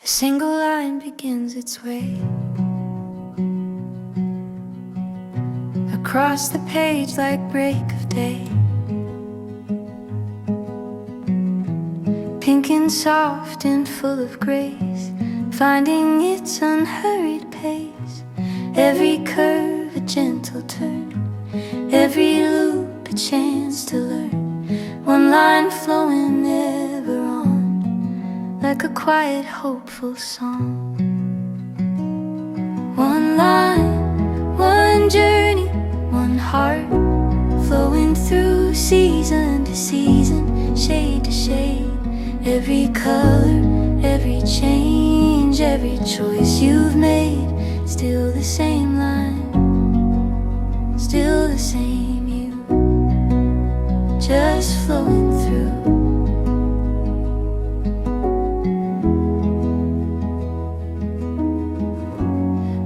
A single line begins its way across the page like break of day, pink and soft and full of grace, finding its unhurried pace. Every curve a gentle turn, every loop a chance to learn. One line flowing ever on, like a quiet hopeful song. One line, one journey, one heart, flowing through season to season, shade to shade. Every color, every change, every choice you've made, still the same line, still the same you, just flowing through.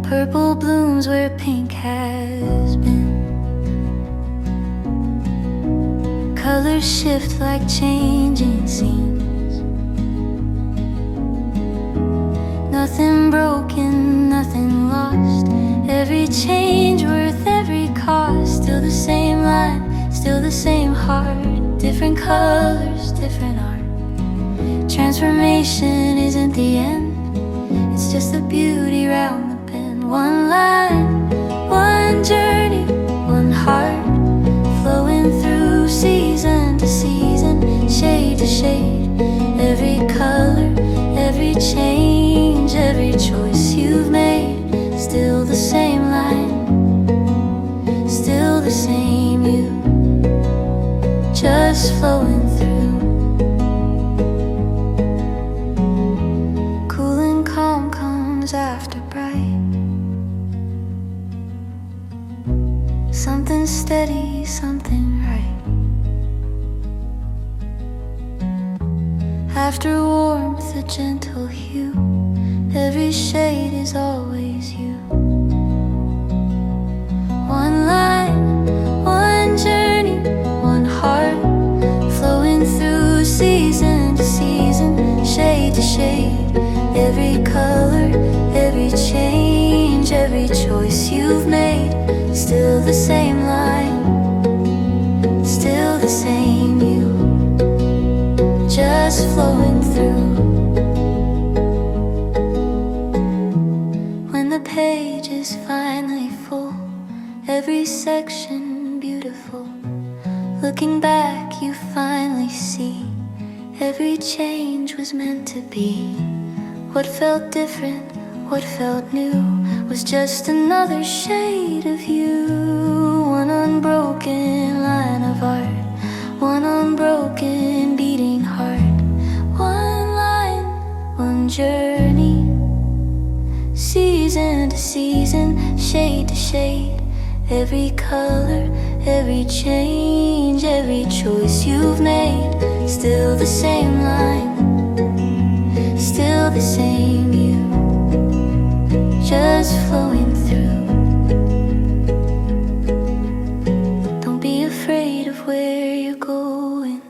Purple blooms where pink has been, colors shift like changing scenes. Nothing broken, nothing lost, every change worth every cost. Still the same line, still the same heart, different colors, different art. Transformation isn't the end, it's just the beauty round the bend. One line, one journey, one heart, flowing through season to season, shade to shade. Every color, every change, every choice you've made, still the same line, still the same you, just flowing through. Cool and calm comes after bright, something steady, something right. After warmth, a gentle hue, every shade is always you. One line, one journey, one heart, flowing through season to season, shade to shade. Every color, every change, every choice you've made, still the same line, still the same you, just flowing through. When the page is finally full, every section beautiful, looking back you finally see, every change was meant to be. What felt different, what felt new, was just another shade of you. One unbroken line of art, one unbroken beating heart. One line, one journey, season to season, shade to shade. Every color, every change, every choice you've made, still the same line, still the same you, just flowing through. Don't be afraid of where you're going,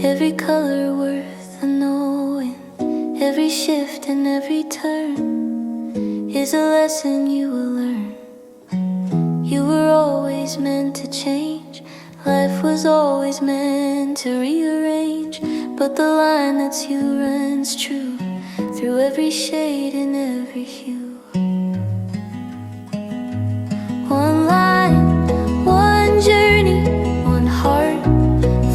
every color worth a knowing. Every shift and every turn is a lesson you will learn. You were always meant to change, life was always meant to rearrange, but the line that's you runs true, through every shade and every hue. One line, one journey, one heart,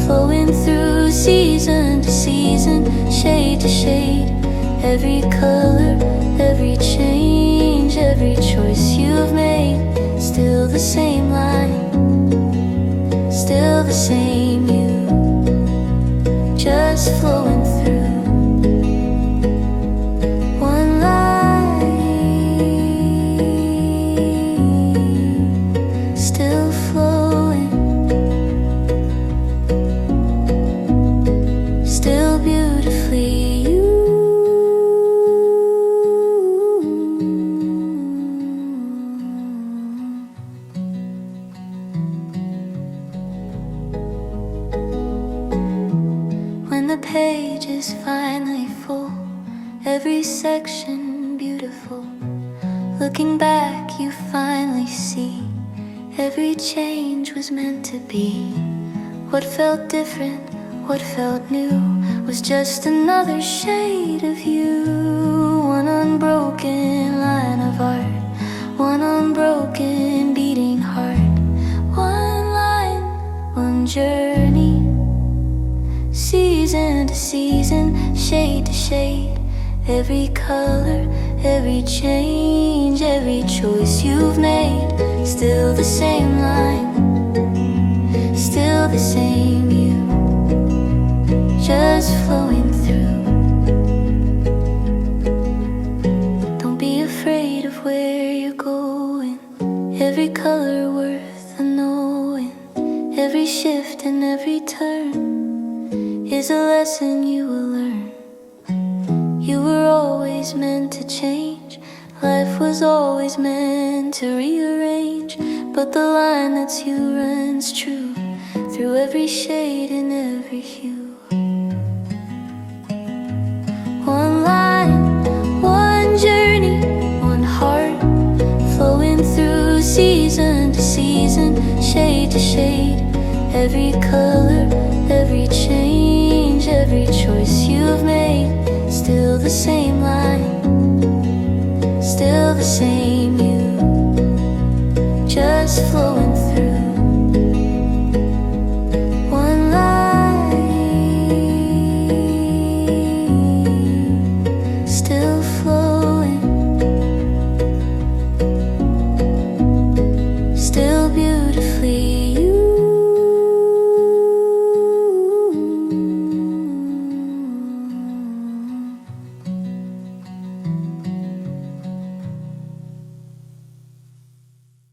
flowing through season to season, shade to shade. Every color, every change, every choice you've made, still the same line, still the same you, just flowing through. One line, still flowing, still beautifully you. When the page every section beautiful. Looking back, you finally see every change was meant to be. What felt different, what felt new, was just another shade of you. One unbroken line of art, one unbroken beating heart. One line, one journey, season to season, shade to shade. Every color, every change, every choice you've made. Still the same line, still the same you, just flowing through. Don't be afraid of where you're going. Every color worth a knowing. Every shift and every turn is a lesson you will learn. You were always meant to change. Life was always meant to rearrange. But the line that's you runs true through every shade and every hue. One line, one journey, one heart, flowing through season to season, shade to shade. Every color,